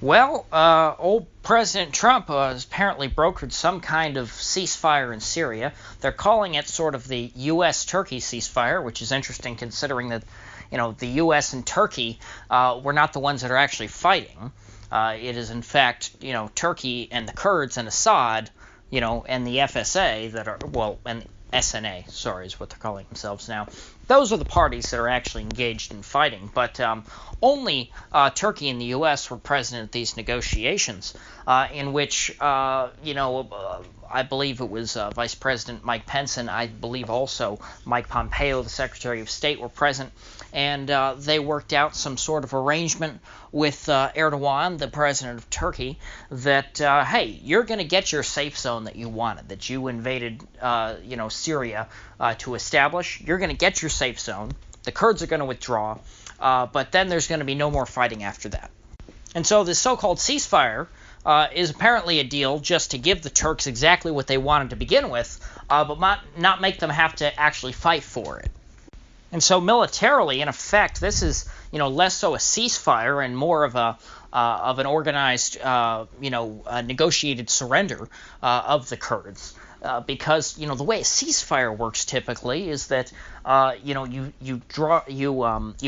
Well, old President Trump has apparently brokered some kind of ceasefire in Syria. They're calling it sort of the U.S.-Turkey ceasefire, which is interesting considering that, the U.S. and Turkey were not the ones that are actually fighting. It is, in fact, Turkey and the Kurds and Assad, and the FSA that are, well, and SNA, sorry, is what they're calling themselves now. Those are the parties that are actually engaged in fighting, but only Turkey and the U.S. were present at these negotiations, in which, I believe it was Vice President Mike Pence and I believe also Mike Pompeo, the Secretary of State, were present, and they worked out some sort of arrangement with Erdogan, the President of Turkey, that, hey, you're going to get your safe zone that you wanted, that you invaded, Syria to establish. You're going to get your safe zone. The Kurds are going to withdraw, but then there's going to be no more fighting after that. And so this so-called ceasefire is apparently a deal just to give the Turks exactly what they wanted to begin with, but not make them have to actually fight for it. And so militarily, in effect, this is, less so a ceasefire and more of an organized, a negotiated surrender of the Kurds. Because the way a ceasefire works typically is that you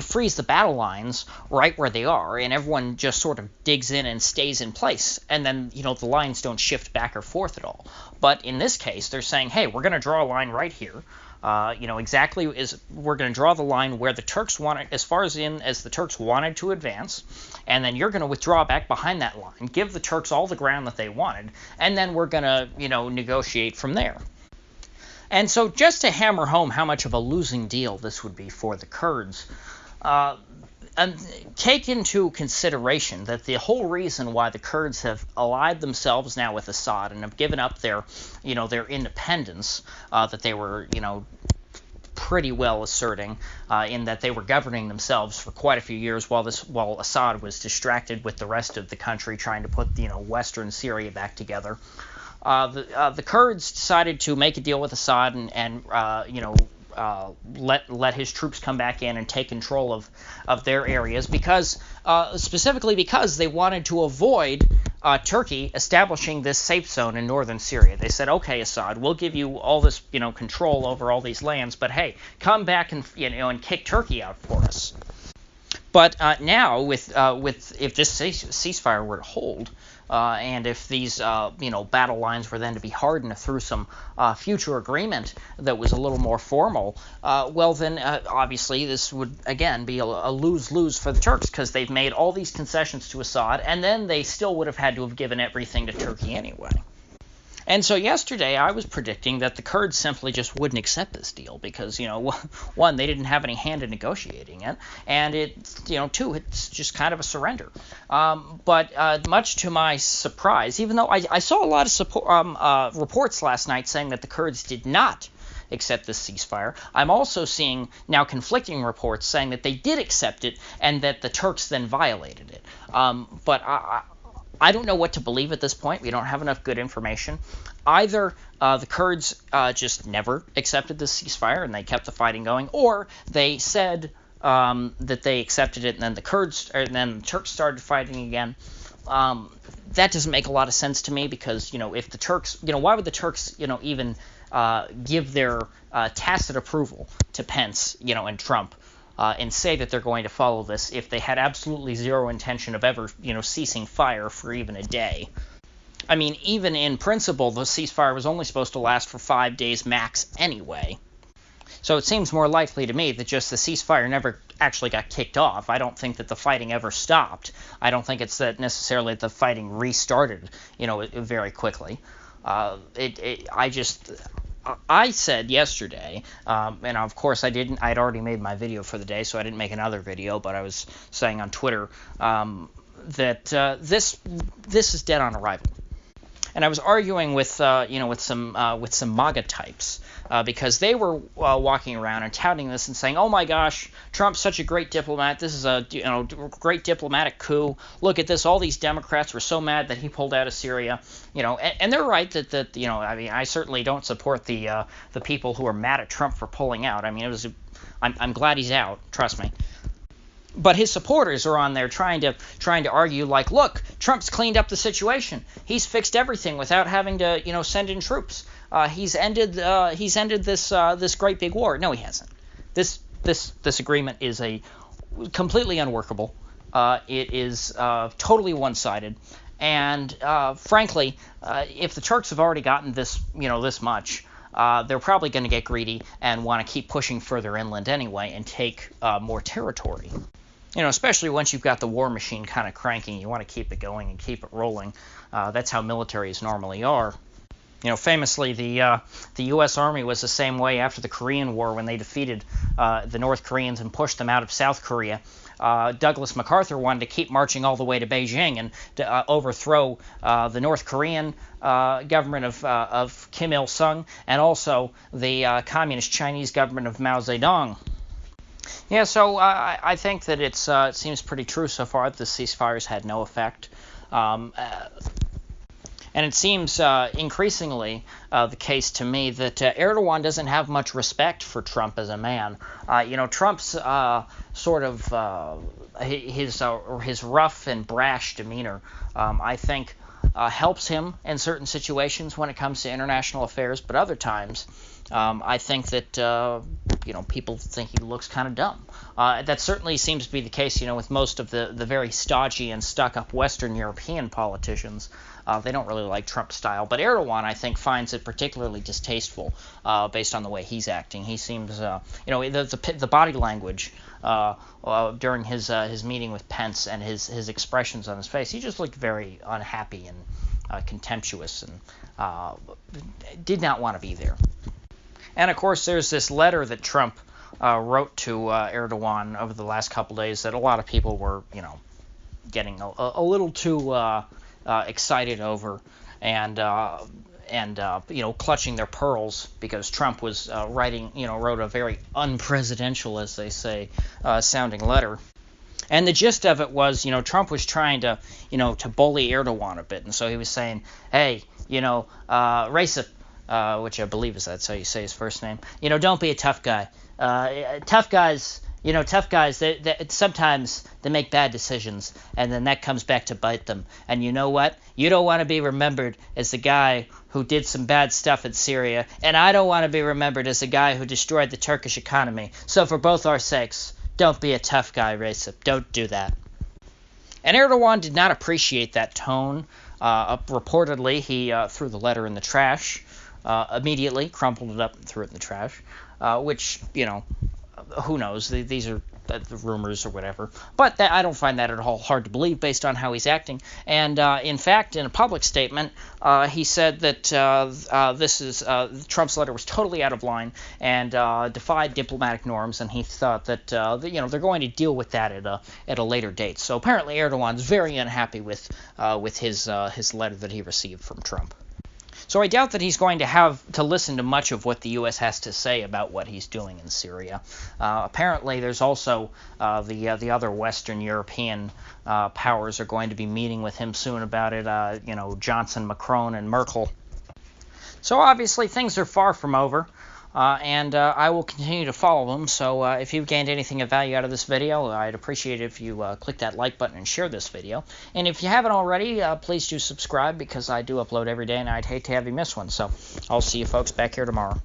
freeze the battle lines right where they are, and everyone just sort of digs in and stays in place, and then the lines don't shift back or forth at all. But in this case, they're saying, hey, we're going to draw a line right here. We're going to draw the line where the Turks wanted, as far as the Turks wanted to advance, and then you're going to withdraw back behind that line, give the Turks all the ground that they wanted, and then we're going to, negotiate from there. And so just to hammer home how much of a losing deal this would be for the Kurds, and take into consideration that the whole reason why the Kurds have allied themselves now with Assad and have given up their independence that they were, pretty well asserting in that they were governing themselves for quite a few years while Assad was distracted with the rest of the country trying to put, Western Syria back together. The Kurds decided to make a deal with Assad and let his troops come back in and take control of their areas specifically because they wanted to avoid Turkey establishing this safe zone in northern Syria. They said, okay, Assad, we'll give you all this control over all these lands, but hey, come back and and kick Turkey out for us. But now with if this ceasefire were to hold, and if these battle lines were then to be hardened through some future agreement that was a little more formal, well then obviously this would again be a lose-lose for the Turks because they've made all these concessions to Assad, and then they still would have had to have given everything to Turkey anyway. And so yesterday I was predicting that the Kurds simply just wouldn't accept this deal because, one, they didn't have any hand in negotiating it, and two, it's just kind of a surrender. But much to my surprise, even though I saw a lot of reports last night saying that the Kurds did not accept this ceasefire, I'm also seeing now conflicting reports saying that they did accept it and that the Turks then violated it. But I don't know what to believe at this point. We don't have enough good information. Either the Kurds just never accepted this ceasefire and they kept the fighting going, or they said that they accepted it and then the Turks started fighting again. That doesn't make a lot of sense to me because if the Turks, why would the Turks even give their tacit approval to Pence and Trump? And say that they're going to follow this if they had absolutely zero intention of ever, ceasing fire for even a day. I mean, even in principle, the ceasefire was only supposed to last for 5 days max anyway. So it seems more likely to me that just the ceasefire never actually got kicked off. I don't think that the fighting ever stopped. I don't think it's that necessarily the fighting restarted, very quickly. I said yesterday, and of course I'd already made my video for the day, so I didn't make another video, but I was saying on Twitter that this is dead on arrival. And I was arguing with some MAGA types because they were walking around and touting this and saying, "Oh my gosh, Trump's such a great diplomat. This is a great diplomatic coup. Look at this. All these Democrats were so mad that he pulled out of Syria." And they're right that I certainly don't support the people who are mad at Trump for pulling out. I'm glad he's out. Trust me. But his supporters are on there trying to argue like, look, Trump's cleaned up the situation. He's fixed everything without having to send in troops. He's ended this great big war. No, he hasn't. This agreement is completely unworkable. It is totally one-sided. And frankly, if the Turks have already gotten this much, they're probably going to get greedy and want to keep pushing further inland anyway and take more territory. Especially once you've got the war machine kind of cranking, you want to keep it going and keep it rolling. That's how militaries normally are. Famously, the U.S. Army was the same way after the Korean War when they defeated the North Koreans and pushed them out of South Korea. Douglas MacArthur wanted to keep marching all the way to Beijing and to overthrow the North Korean government of Kim Il-sung and also the Communist Chinese government of Mao Zedong. Yeah, so I think that it seems pretty true so far that the ceasefires had no effect. And it seems increasingly the case to me that Erdogan doesn't have much respect for Trump as a man. Trump's sort of his rough and brash demeanor, I think, helps him in certain situations when it comes to international affairs, but other times I think that people think he looks kind of dumb. That certainly seems to be the case, with most of the very stodgy and stuck-up Western European politicians. They don't really like Trump's style, but Erdogan, I think, finds it particularly distasteful based on the way he's acting. He seems, the body language during his meeting with Pence and his expressions on his face, he just looked very unhappy and contemptuous and did not want to be there. And of course, there's this letter that Trump wrote to Erdogan over the last couple days that a lot of people were, getting a little too excited over and clutching their pearls because Trump was wrote a very unpresidential, as they say, sounding letter. And the gist of it was, Trump was trying to bully Erdogan a bit, and so he was saying, hey, Recep, which I believe that's how you say his first name, don't be a tough guy. Tough guys, they sometimes they make bad decisions, and then that comes back to bite them. And you know what? You don't want to be remembered as the guy who did some bad stuff in Syria, and I don't want to be remembered as the guy who destroyed the Turkish economy. So for both our sakes, don't be a tough guy, Recep. Don't do that. And Erdogan did not appreciate that tone. Reportedly, he threw the letter in the trash immediately, crumpled it up and threw it in the trash, which, who knows? These are the rumors or whatever. But I don't find that at all hard to believe based on how he's acting. And in fact, in a public statement, he said that Trump's letter was totally out of line and defied diplomatic norms, and he thought that they're going to deal with that at a later date. So apparently Erdogan's very unhappy with his letter that he received from Trump. So I doubt that he's going to have to listen to much of what the U.S. has to say about what he's doing in Syria. Apparently, there's also the other Western European powers are going to be meeting with him soon about it. Johnson, Macron, and Merkel. So obviously, things are far from over. And I will continue to follow them, so if you've gained anything of value out of this video, I'd appreciate it if you click that like button and share this video. And if you haven't already, please do subscribe, because I do upload every day, and I'd hate to have you miss one. So I'll see you folks back here tomorrow.